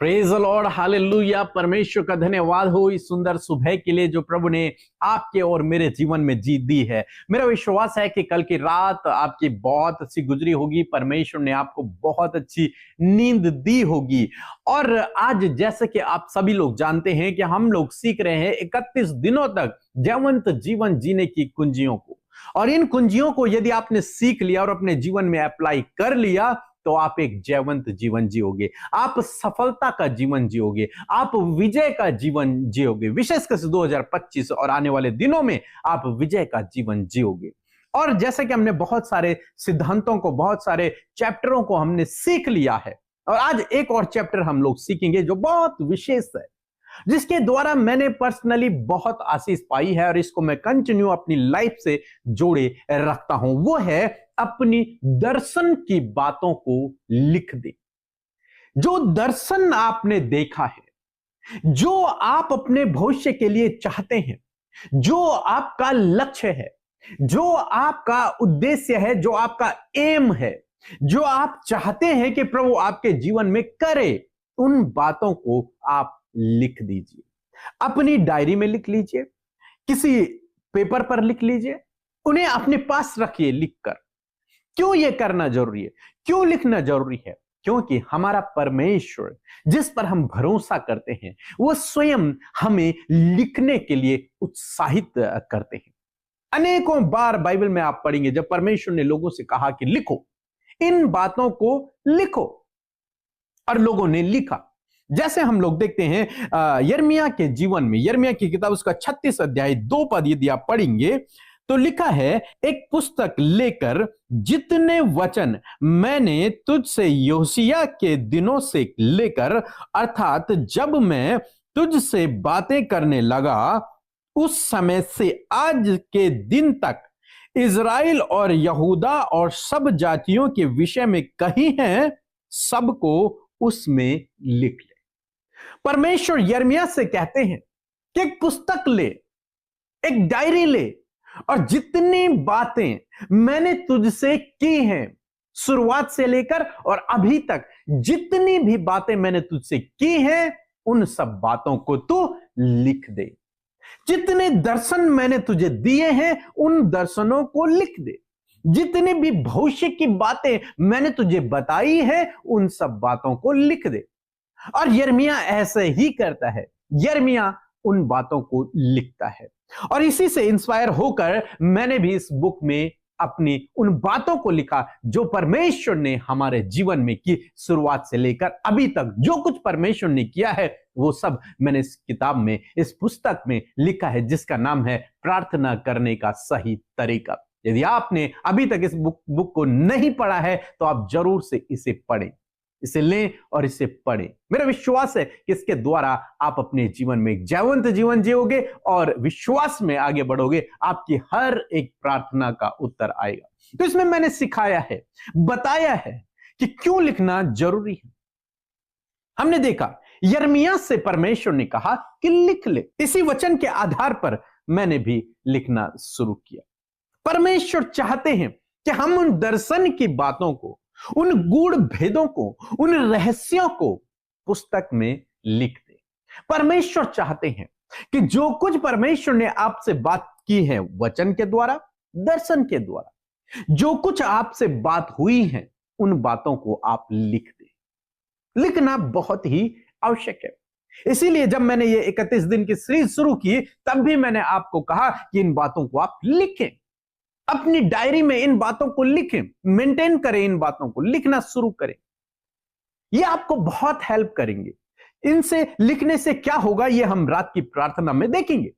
Praise the Lord, hallelujah. परमेश्वर का धन्यवाद हो इस सुंदर सुबह के लिए जो प्रभु ने आपके और मेरे जीवन में जीत दी है। मेरा विश्वास है कि कल की रात आपकी बहुत अच्छी गुजरी होगी, परमेश्वर ने आपको बहुत अच्छी नींद दी होगी। और आज जैसे कि आप सभी लोग जानते हैं कि हम लोग सीख रहे हैं 31 दिनों तक जयवंत जीवन जीने की कुंजियों को, और इन कुंजियों को यदि आपने सीख लिया और अपने जीवन में अप्लाई कर लिया तो आप एक जयवंत जीवन जियोगे, आप सफलता का जीवन जियोगे, आप विजय का जीवन जियोगे। विशेषकर 2025 और आने वाले दिनों में आप विजय का जीवन जियोगे। और जैसे कि हमने बहुत सारे सिद्धांतों को, बहुत सारे चैप्टरों को हमने सीख लिया है, और आज एक और चैप्टर हम लोग सीखेंगे जो बहुत विशेष है, जिसके द्वारा मैंने पर्सनली बहुत आशीष पाई है और इसको मैं कंटिन्यू अपनी लाइफ से जोड़े रखता हूं। वो है अपनी दर्शन की बातों को लिख दे। जो दर्शन आपने देखा है, जो आप अपने भविष्य के लिए चाहते हैं, जो आपका लक्ष्य है, जो आपका उद्देश्य है, जो आपका एम है, जो आप चाहते हैं कि प्रभु आपके जीवन में करे, उन बातों को आप लिख दीजिए। अपनी डायरी में लिख लीजिए, किसी पेपर पर लिख लीजिए, उन्हें अपने पास रखिए लिखकर। क्यों यह करना जरूरी है, क्यों लिखना जरूरी है? क्योंकि हमारा परमेश्वर जिस पर हम भरोसा करते हैं वो स्वयं हमें लिखने के लिए उत्साहित करते हैं। अनेकों बार बाइबल में आप पढ़ेंगे जब परमेश्वर ने लोगों से कहा कि लिखो, इन बातों को लिखो, और लोगों ने लिखा। जैसे हम लोग देखते हैं यिर्मयाह के जीवन में, यिर्मयाह की किताब उसका 36 अध्याय 2 पद यदि आप पढ़ेंगे तो लिखा है, एक पुस्तक लेकर जितने वचन मैंने तुझसे योशिय्याह के दिनों से लेकर, अर्थात जब मैं तुझसे बातें करने लगा उस समय से आज के दिन तक इज़राइल और यहूदा और सब जातियों के विषय में कही हैं, सबको उसमें लिख ले। परमेश्वर यिर्मयाह से कहते हैं कि एक पुस्तक ले, एक डायरी ले, और जितनी बातें मैंने तुझसे की हैं शुरुआत से लेकर और अभी तक, जितनी भी बातें मैंने तुझसे की हैं उन सब बातों को तू लिख दे। जितने दर्शन मैंने तुझे दिए हैं उन दर्शनों को लिख दे। जितनी भी भविष्य की बातें मैंने तुझे बताई है उन सब बातों को लिख दे। और यिर्मयाह ऐसे ही करता है, यिर्मयाह उन बातों को लिखता है। और इसी से इंस्पायर होकर मैंने भी इस बुक में अपनी उन बातों को लिखा जो परमेश्वर ने हमारे जीवन में की, शुरुआत से लेकर अभी तक जो कुछ परमेश्वर ने किया है वो सब मैंने इस किताब में, इस पुस्तक में लिखा है, जिसका नाम है प्रार्थना करने का सही तरीका। यदि आपने अभी तक इस बुक को नहीं पढ़ा है तो आप जरूर से इसे पढ़ें, इसे लें और इसे पढ़ें। मेरा विश्वास है कि इसके द्वारा आप अपने जीवन में एक जयवंत जीवन जियोगे और विश्वास में आगे बढ़ोगे। आपकी हर एक प्रार्थना का उत्तर आएगा। तो इसमें मैंने सिखाया है, बताया है कि क्यों लिखना जरूरी है। हमने देखा यिर्मयाह से परमेश्वर ने कहा कि लिख ले। इसी वचन के आधार पर मैंने भी लिखना शुरू किया। परमेश्वर चाहते हैं कि हम उन दर्शन की बातों को, उन गूढ़ भेदों को, उन रहस्यों को पुस्तक में लिख दे। परमेश्वर चाहते हैं कि जो कुछ परमेश्वर ने आपसे बात की है वचन के द्वारा, दर्शन के द्वारा, जो कुछ आपसे बात हुई है उन बातों को आप लिख दे। लिखना बहुत ही आवश्यक है। इसीलिए जब मैंने ये 31 दिन की सीरीज शुरू की तब भी मैंने आपको कहा कि इन बातों को आप लिखें, अपनी डायरी में इन बातों को लिखें, मेंटेन करें, इन बातों को लिखना शुरू करें। ये आपको बहुत हेल्प करेंगे। इनसे लिखने से क्या होगा ये हम रात की प्रार्थना में देखेंगे,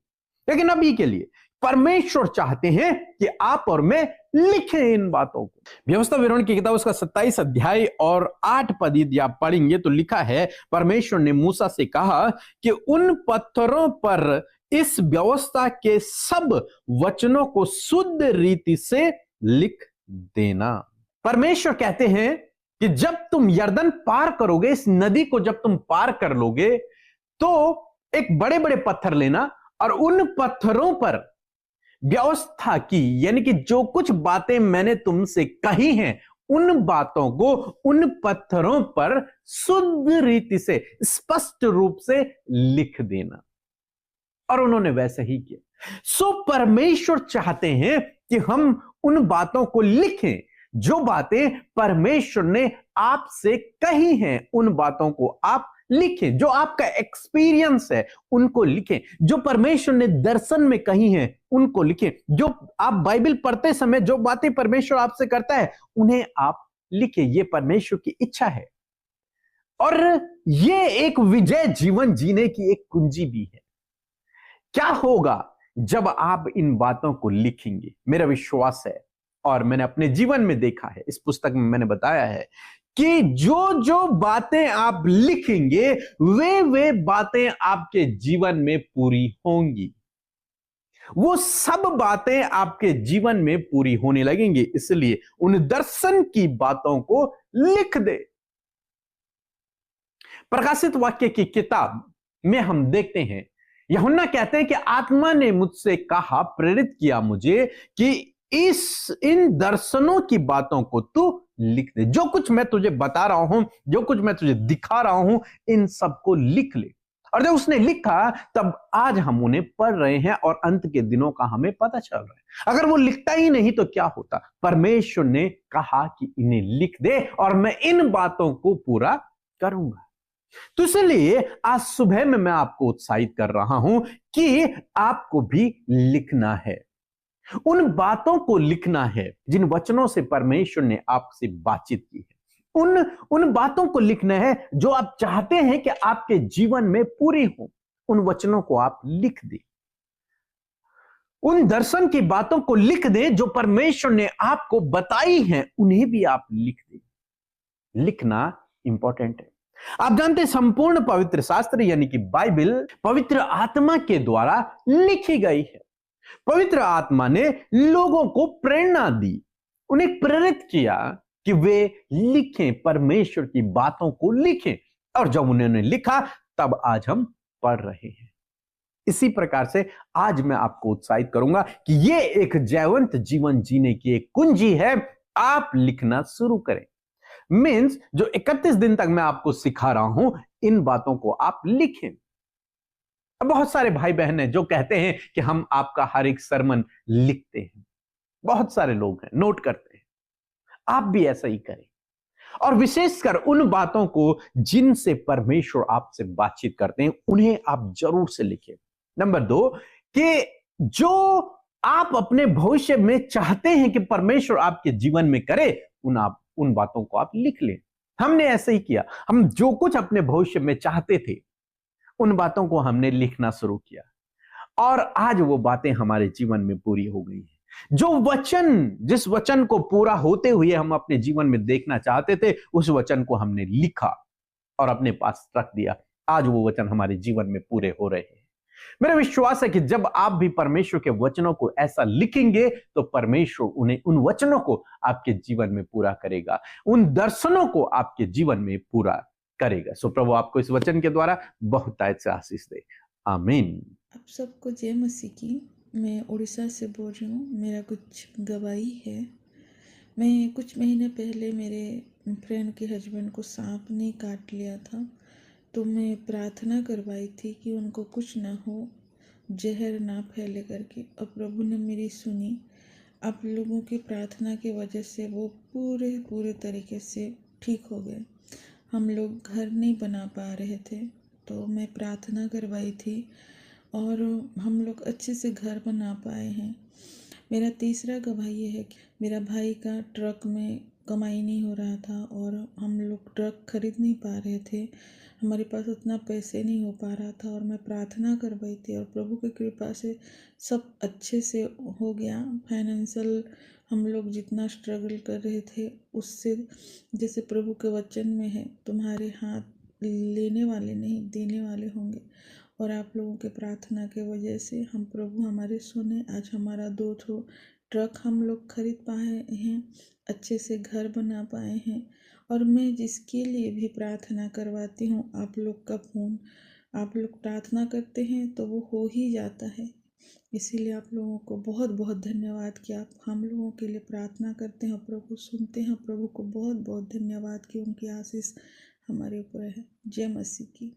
लेकिन अभी के लिए परमेश्वर चाहते हैं कि आप और मैं लिखें इन बातों को। व्यवस्था विवरण की किताब उसका 27 अध्याय और 8 पद यदि आप पढ़ेंगे तो लिखा है, परमेश्वर ने मूसा से कहा कि उन पत्थरों पर इस व्यवस्था के सब वचनों को शुद्ध रीति से लिख देना। परमेश्वर कहते हैं कि जब तुम यरदन पार करोगे, इस नदी को जब तुम पार कर लोगे, तो एक बड़े बड़े पत्थर लेना और उन पत्थरों पर व्यवस्था की, यानी कि जो कुछ बातें मैंने तुमसे कही हैं उन बातों को उन पत्थरों पर शुद्ध रीति से, स्पष्ट रूप से लिख देना। और उन्होंने वैसे ही किया। सो परमेश्वर चाहते हैं कि हम उन बातों को लिखें जो बातें परमेश्वर ने आपसे कही हैं। उन बातों को आप लिखें, जो आपका एक्सपीरियंस है उनको लिखें, जो परमेश्वर ने दर्शन में कही हैं उनको लिखें, जो आप बाइबल पढ़ते समय जो बातें परमेश्वर आपसे करता है उन्हें आप लिखें। ये परमेश्वर की इच्छा है और ये एक विजय जीवन जीने की एक कुंजी भी है। क्या होगा जब आप इन बातों को लिखेंगे? मेरा विश्वास है और मैंने अपने जीवन में देखा है, इस पुस्तक में मैंने बताया है कि जो जो बातें आप लिखेंगे वे बातें आपके जीवन में पूरी होंगी। वो सब बातें आपके जीवन में पूरी होने लगेंगी। इसलिए उन दर्शन की बातों को लिख दे। प्रकाशित वाक्य की किताब में हम देखते हैं, यूहन्ना कहते हैं कि आत्मा ने मुझसे कहा, प्रेरित किया मुझे कि इन दर्शनों की बातों को तू लिख दे। जो कुछ मैं तुझे बता रहा हूं, जो कुछ मैं तुझे दिखा रहा हूं, इन सबको लिख ले। और जब उसने लिखा तब आज हम उन्हें पढ़ रहे हैं और अंत के दिनों का हमें पता चल रहा है। अगर वो लिखता ही नहीं तो क्या होता? परमेश्वर ने कहा कि इन्हें लिख दे और मैं इन बातों को पूरा करूंगा। तो इसलिए आज सुबह में मैं आपको उत्साहित कर रहा हूं कि आपको भी लिखना है, उन बातों को लिखना है जिन वचनों से परमेश्वर ने आपसे बातचीत की है। उन बातों को लिखना है जो आप चाहते हैं कि आपके जीवन में पूरी हो। उन वचनों को आप लिख दें, उन दर्शन की बातों को लिख दें जो परमेश्वर ने आपको बताई हैं, उन्हें भी आप लिख दें। लिखना इंपॉर्टेंट है। आप जानते हैं संपूर्ण पवित्र शास्त्र यानी कि बाइबल पवित्र आत्मा के द्वारा लिखी गई है। पवित्र आत्मा ने लोगों को प्रेरणा दी, उन्हें प्रेरित किया कि वे लिखें, परमेश्वर की बातों को लिखें। और जब उन्होंने लिखा तब आज हम पढ़ रहे हैं। इसी प्रकार से आज मैं आपको उत्साहित करूंगा कि यह एक जयवंत जीवन जीने की एक कुंजी है। आप लिखना शुरू करें। मीन्स जो 31 दिन तक मैं आपको सिखा रहा हूं, इन बातों को आप लिखें। अब बहुत सारे भाई बहन हैं जो कहते हैं कि हम आपका हर एक सरमन लिखते हैं। बहुत सारे लोग हैं, नोट करते हैं। आप भी ऐसा ही करें और विशेषकर उन बातों को जिनसे परमेश्वर आपसे बातचीत करते हैं उन्हें आप जरूर से लिखें। नंबर 2 कि जो आप अपने भविष्य में चाहते हैं कि परमेश्वर आपके जीवन में करे, उन बातों को आप लिख लें। हमने ऐसे ही किया। हम जो कुछ अपने भविष्य में चाहते थे उन बातों को हमने लिखना शुरू किया और आज वो बातें हमारे जीवन में पूरी हो गई हैं। जिस वचन को पूरा होते हुए हम अपने जीवन में देखना चाहते थे, उस वचन को हमने लिखा और अपने पास रख दिया। आज वो वचन हमारे जीवन में पूरे हो रहे हैं। मेरा विश्वास है कि जब आप भी परमेश्वर के वचनों को ऐसा लिखेंगे तो परमेश्वर उन्हें, उन वचनों को आपके जीवन में पूरा करेगा, उन दर्शनों को आपके जीवन में पूरा करेगा। सो प्रभु आपको इस वचन के द्वारा बहुतायत से आशीष दे। आमीन। आप सबको जय मसीह की। मैं उड़ीसा से बोल रही हूँ। मेरा कुछ गवाही है। मैं कुछ महीने पहले मेरे फ्रेंड के हस्बैंड को सांप ने काट लिया था, तो मैं प्रार्थना करवाई थी कि उनको कुछ ना हो, जहर ना फैले करके। और प्रभु ने मेरी सुनी। आप लोगों की प्रार्थना की वजह से वो पूरे तरीके से ठीक हो गए। हम लोग घर नहीं बना पा रहे थे, तो मैं प्रार्थना करवाई थी और हम लोग अच्छे से घर बना पाए हैं। मेरा तीसरा गवाही ये है कि मेरा भाई का ट्रक में कमाई नहीं हो रहा था और हम लोग ट्रक खरीद नहीं पा रहे थे। हमारे पास उतना पैसे नहीं हो पा रहा था और मैं प्रार्थना करवाई थी और प्रभु की कृपा से सब अच्छे से हो गया। फाइनेंशियल हम लोग जितना स्ट्रगल कर रहे थे उससे, जैसे प्रभु के वचन में है, तुम्हारे हाथ लेने वाले नहीं देने वाले होंगे। और आप लोगों के प्रार्थना के वजह से हम प्रभु हमारे सुने। आज हमारा 2 ट्रक हम लोग खरीद पाए हैं, अच्छे से घर बना पाए हैं। और मैं जिसके लिए भी प्रार्थना करवाती हूँ, आप लोग का फ़ोन, आप लोग प्रार्थना करते हैं तो वो हो ही जाता है। इसीलिए आप लोगों को बहुत बहुत धन्यवाद कि आप हम लोगों के लिए प्रार्थना करते हैं, प्रभु सुनते हैं। प्रभु को बहुत बहुत धन्यवाद कि उनकी आशीष हमारे ऊपर है। जय मसीह की।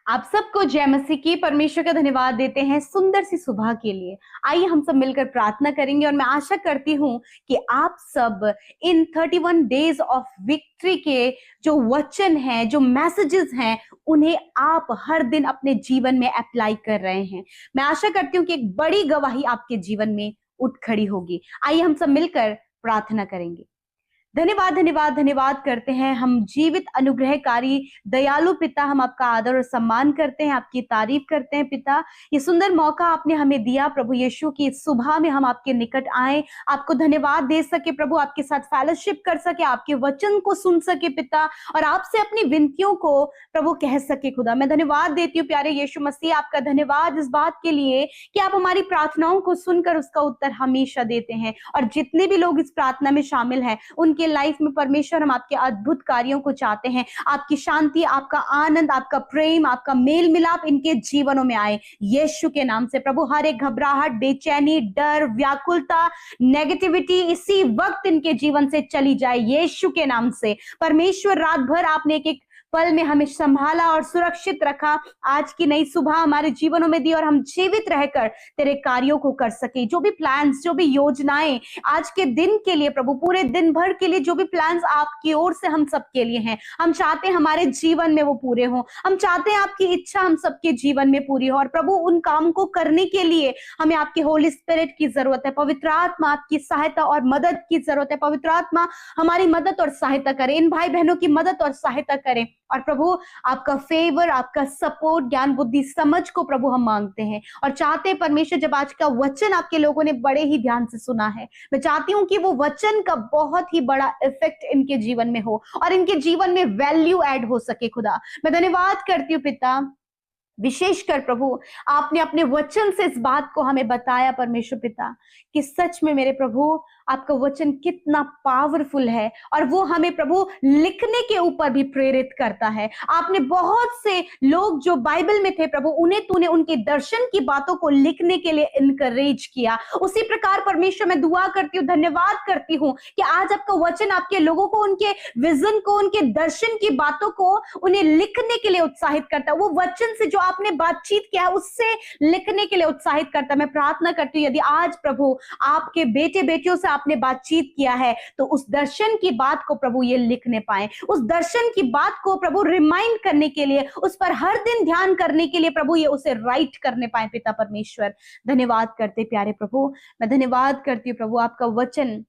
आप सबको जय मसीह की। परमेश्वर का धन्यवाद देते हैं सुंदर सी सुबह के लिए। आइए हम सब मिलकर प्रार्थना करेंगे और मैं आशा करती हूं कि आप सब इन 31 डेज ऑफ विक्ट्री के जो वचन हैं, जो मैसेजेस हैं, उन्हें आप हर दिन अपने जीवन में अप्लाई कर रहे हैं। मैं आशा करती हूं कि एक बड़ी गवाही आपके जीवन में उठ खड़ी होगी। आइए हम सब मिलकर प्रार्थना करेंगे। धन्यवाद धन्यवाद धन्यवाद करते हैं हम जीवित अनुग्रहकारी दयालु पिता। हम आपका आदर और सम्मान करते हैं, आपकी तारीफ करते हैं पिता। ये सुंदर मौका आपने हमें दिया प्रभु यीशु की इस सुबह में हम आपके निकट आए, आपको धन्यवाद दे सके प्रभु, आपके साथ फेलोशिप कर सके, आपके वचन को सुन सके पिता, और आपसे अपनी विनतियों को प्रभु कह सके खुदा। मैं धन्यवाद देती हूँ प्यारे यीशु मसीह, आपका धन्यवाद इस बात के लिए कि आप हमारी प्रार्थनाओं को सुनकर उसका उत्तर हमेशा देते हैं। और जितने भी लोग इस प्रार्थना में शामिल हैं उनके लाइफ में परमेश्वर हम आपके अद्भुत कार्यों को चाहते हैं। आपकी शांति, आपका आनंद, आपका प्रेम, आपका मेल मिलाप इनके जीवनों में आए यीशु के नाम से प्रभु। हर एक घबराहट, बेचैनी, डर, व्याकुलता, नेगेटिविटी इसी वक्त इनके जीवन से चली जाए यीशु के नाम से। परमेश्वर रात भर आपने एक एक पल में हमें संभाला और सुरक्षित रखा, आज की नई सुबह हमारे जीवनों में दी और हम जीवित रहकर तेरे कार्यों को कर सके। जो भी प्लान्स, जो भी योजनाएं आज के दिन के लिए प्रभु, पूरे दिन भर के लिए जो भी प्लान्स आपकी ओर से हम सबके लिए हैं, हम चाहते हैं हमारे जीवन में वो पूरे हों। हम चाहते हैं आपकी इच्छा हम सबके जीवन में पूरी हो। और प्रभु उन काम को करने के लिए हमें आपके होली स्पिरिट की जरूरत है। पवित्र आत्मा आपकी सहायता और मदद की जरूरत है। पवित्र आत्मा हमारी मदद और सहायता करे, इन भाई बहनों की मदद और सहायता करें। और प्रभु आपका फेवर, आपका सपोर्ट, ज्ञान, बुद्धि, समझ को प्रभु हम मांगते हैं और चाहते हैं परमेश्वर, जब आज का वचन आपके लोगों ने बड़े ही ध्यान से सुना है, मैं चाहती हूं कि वो वचन का बहुत ही बड़ा इफेक्ट इनके जीवन में हो और इनके जीवन में वैल्यू ऐड हो सके खुदा। मैं धन्यवाद करती हूँ पिता, विशेषकर प्रभु आपने अपने वचन से इस बात को हमें बताया परमेश्वर पिता कि सच में मेरे प्रभु आपका वचन कितना पावरफुल है और वो हमें प्रभु लिखने के ऊपर भी प्रेरित करता है। आपने बहुत से लोग जो बाइबल में थे प्रभु, उन्हें तूने उनके दर्शन की बातों को लिखने के लिए इनकरेज किया। उसी प्रकार परमेश्वर मैं दुआ करती हूँ, धन्यवाद करती हूँ कि आज आपका वचन आपके लोगों को उनके विजन को, उनके दर्शन की बातों को उन्हें लिखने के लिए उत्साहित करता है। वो वचन से जो आपने बातचीत किया है उससे लिखने के लिए उत्साहित करता है। मैं प्रार्थना करती हूँ यदि आज प्रभु आपके बेटे बेटियों से आपने बातचीत किया है तो उस दर्शन की बात को प्रभु ये लिखने पाए, उस दर्शन की बात को प्रभु रिमाइंड करने के लिए, उस पर हर दिन ध्यान करने के लिए प्रभु ये उसे राइट करने पाए। पिता परमेश्वर धन्यवाद करते प्यारे प्रभु, मैं धन्यवाद करती हूँ प्रभु, आपका वचन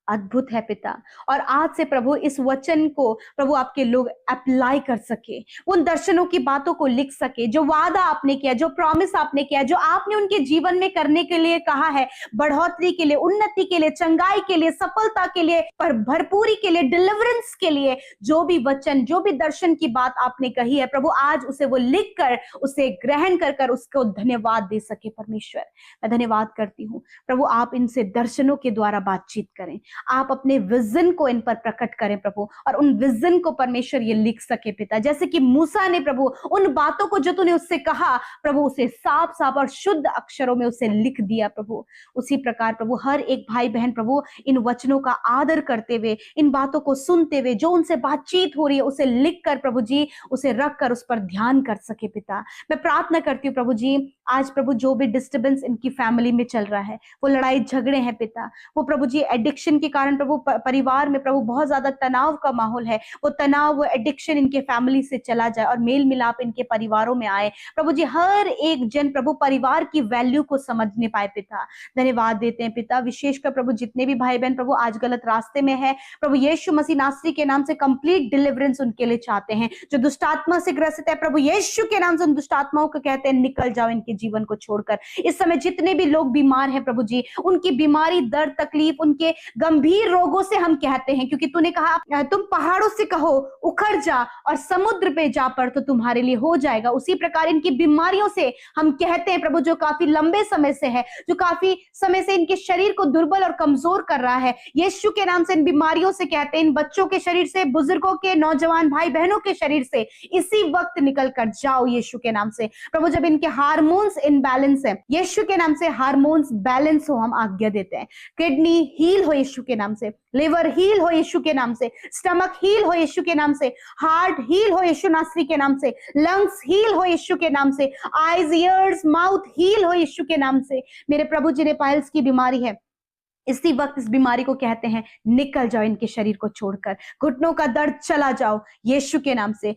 अद्भुत है पिता। और आज से प्रभु इस वचन को प्रभु आपके लोग अप्लाई कर सके, उन दर्शनों की बातों को लिख सके, जो वादा आपने किया, जो प्रॉमिस आपने किया, जो आपने उनके जीवन में करने के लिए कहा है, बढ़ोतरी के लिए, उन्नति के लिए, चंगाई के लिए, सफलता के लिए, पर भरपूरी के लिए, डिलीवरेंस के लिए, जो भी वचन, जो भी दर्शन की बात आपने कही है प्रभु, आज उसे वो लिख कर, उसे ग्रहण कर कर उसको धन्यवाद दे सके। परमेश्वर मैं धन्यवाद करती हूँ प्रभु, आप इनसे दर्शनों के द्वारा बातचीत करें, आप अपने विजन को इन पर प्रकट करें प्रभु, और उन विजन को परमेश्वर ये लिख सके पिता, जैसे कि मूसा ने प्रभु उन बातों को जो तूने उससे कहा प्रभु उसे साफ साफ और शुद्ध अक्षरों में उसे लिख दिया प्रभु। उसी प्रकार प्रभु हर एक भाई बहन प्रभु इन वचनों का आदर करते हुए, इन बातों को सुनते हुए, जो उनसे बातचीत हो रही है उसे लिख कर प्रभु जी उसे रख कर उस पर ध्यान कर सके पिता। मैं प्रार्थना करती हूँ प्रभु जी, आज प्रभु जो भी डिस्टर्बेंस इनकी फैमिली में चल रहा है, वो लड़ाई झगड़े हैं पिता, वो प्रभु जी एडिक्शन के कारण प्रभु परिवार में प्रभु बहुत ज्यादा तनाव का माहौल है, वो तनाव, वो एडिक्शन इनके फैमिली से चला जाए और मेल मिलाप इनके परिवारों में आए प्रभु जी। हर एक जन प्रभु परिवार की वैल्यू को समझने पाए पिता। धन्यवाद देते हैं पिता, विशेषकर प्रभु जितने भी भाई बहन प्रभु आज गलत रास्ते में है प्रभु, यीशु मसीह नासरी के नाम से कंप्लीट डिलीवरेंस उनके लिए चाहते हैं। जो दुष्टात्मा से ग्रसित है प्रभु यीशु के नाम से उन दुष्टात्माओं को कहते हैं निकल जाओ इनके जीवन को छोड़कर। इस समय जितने भी लोग बीमार हैं प्रभु जी, उनकी बीमारी, दर्द, तकलीफ, उनके गंभीर गंभीर रोगों से हम कहते हैं, क्योंकि तूने कहा तुम पहाड़ों से कहो उखड़ जा और समुद्र पे जा पड़ तो तुम्हारे लिए हो जाएगा। उसी प्रकार इनकी बीमारियों से हम कहते हैं प्रभु, जो काफी लंबे समय से है, जो काफी समय से इनके शरीर को दुर्बल और कमजोर कर रहा है, यीशु के नाम से इन बीमारियों से कहते हैं, इन बच्चों के शरीर से, बुजुर्गों के, नौजवान भाई बहनों के शरीर से इसी वक्त निकल कर जाओ यीशु के नाम से। प्रभु जब इनके हार्मोन्स इनबैलेंस है, यीशु के नाम से हार्मोन्स बैलेंस हो, हम आज्ञा देते हैं। किडनी हील हो यीशु के नाम से, लिवर हील हो यीशु के नाम से, स्टमक हील हो यीशु के नाम से, हार्ट हील हो यीशु नासरी के नाम से, लंग्स हील हो यीशु के नाम से, आईज, ईयर्स, माउथ हील हो यीशु के नाम से। मेरे प्रभु जिन्हें पाइल्स की बीमारी है, इसी वक्त इस बीमारी को कहते हैं निकल जाओ इनके शरीर को छोड़कर। घुटनों का दर्द चला जाओ यीशु के नाम से।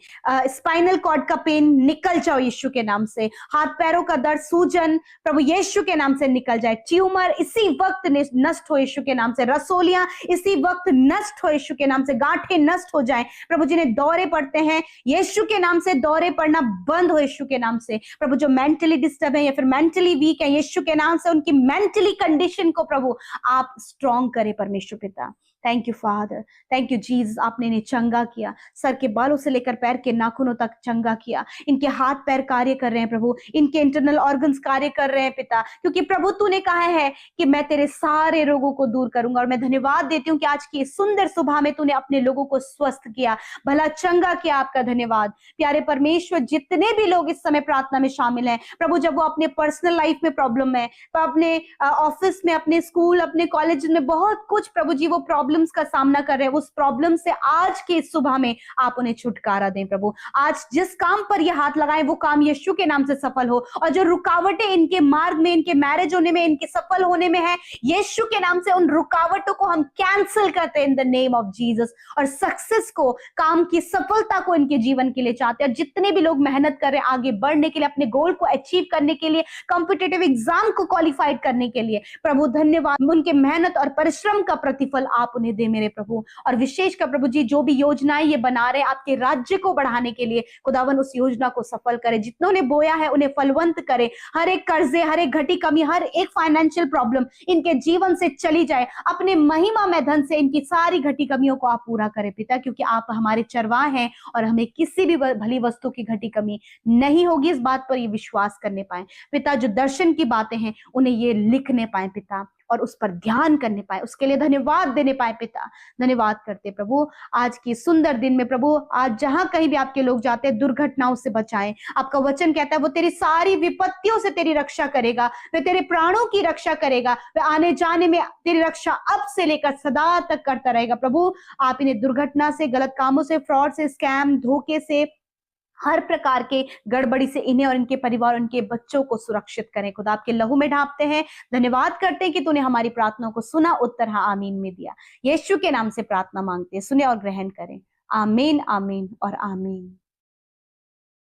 स्पाइनल कॉर्ड का पेन निकल जाओ यीशु के नाम से। हाथ पैरों का दर्द, सूजन प्रभु यीशु के नाम से निकल जाए। ट्यूमर इसी वक्त नष्ट हो यीशु के नाम से। रसोलियां इसी वक्त नष्ट हो यीशु के नाम से। गांठें नष्ट हो जाएं प्रभु। जिन्हें दौरे पड़ते हैं यीशु के नाम से दौरे पड़ना बंद हो यीशु के नाम से। प्रभु जो मेंटली डिस्टर्ब है या फिर मेंटली वीक है, यीशु के नाम से उनकी मेंटली कंडीशन को प्रभु आप स्ट्रॉन्ग करे परमेश्वर पिता। Thank you father, thank you Jesus, आपने इन्हें चंगा किया, सर के बालों से लेकर पैर के नाखूनों तक चंगा किया। इनके हाथ पैर कार्य कर रहे हैं प्रभु, इनके इंटरनल ऑर्गन्स कार्य कर रहे हैं पिता, क्योंकि प्रभु तूने कहा है कि मैं तेरे सारे रोगों को दूर करूंगा। और मैं धन्यवाद देती हूँ कि आज की सुंदर सुबह में तूने अपने लोगों को स्वस्थ किया, भला चंगा किया। आपका धन्यवाद प्यारे परमेश्वर। जितने भी लोग इस समय प्रार्थना में शामिल हैं प्रभु, जब वो अपने पर्सनल लाइफ में प्रॉब्लम है, अपने ऑफिस में, अपने स्कूल, अपने कॉलेज में बहुत कुछ प्रभु जी वो प्रॉब्लम्स का सामना कर रहे हैं, उस प्रॉब्लम से आज की इस सुबह में आप उन्हें छुटकारा दें प्रभु। आज जिस काम पर ये हाथ लगाएं वो काम यीशु के नाम से सफल हो, और जो रुकावटें इनके मार्ग में, इनके मैरिज होने में, इनके सफल होने में है, यीशु के नाम से उन रुकावटों को हम कैंसिल करते हैं in the name of Jesus. और सक्सेस को, काम की सफलता को इनके जीवन के लिए चाहते हैं। जितने भी लोग मेहनत कर रहे हैं आगे बढ़ने के लिए, अपने गोल को अचीव करने के लिए, कॉम्पिटिटिव एग्जाम को क्वालिफाइड करने के लिए, प्रभु धन्यवाद। उनके मेहनत और परिश्रम का प्रतिफल आप उन्हें दे मेरे प्रभु। और विशेष कर प्रभु जी जो भी योजनाएं ये बना रहे हैं आपके राज्य को बढ़ाने के लिए, खुदावन उस योजना को सफल करे। जितनों ने बोया है उन्हें फलवंत करे। हर एक कर्जे, हर एक घटी कमी, हर एक फाइनेंशियल प्रॉब्लम इनके जीवन से चली जाए। अपने महिमा में धन से इनकी सारी घटी कमियों को आप पूरा करें पिता, क्योंकि आप हमारे चरवाह हैं और हमें किसी भी भली वस्तु की घटी कमी नहीं होगी। इस बात पर ये विश्वास करने पाए पिता। जो दर्शन की बातें हैं उन्हें ये लिखने पाए पिता, और उस पर ध्यान करने पाए, उसके लिए धन्यवाद देने पाए पिता। धन्यवाद करते प्रभु आज की सुंदर दिन में प्रभु। आज जहां कहीं भी आपके लोग जाते हैं दुर्घटनाओं से बचाएं। आपका वचन कहता है वो तेरी सारी विपत्तियों से तेरी रक्षा करेगा, वे तेरे प्राणों की रक्षा करेगा, वे आने जाने में तेरी रक्षा अब से लेकर सदा तक करता रहेगा। प्रभु आप इन्हें दुर्घटना से, गलत कामों से, फ्रॉड से, स्कैम, धोखे से, हर प्रकार के गड़बड़ी से इन्हें और इनके परिवार, उनके बच्चों को सुरक्षित करें। खुदा आपके लहू में ढांपते हैं। धन्यवाद करते हैं कि तूने हमारी प्रार्थनाओं को सुना, उत्तर हाँ आमीन में दिया। यीशु के नाम से प्रार्थना मांगते हैं, सुने और ग्रहण करें। आमीन, आमीन और आमीन।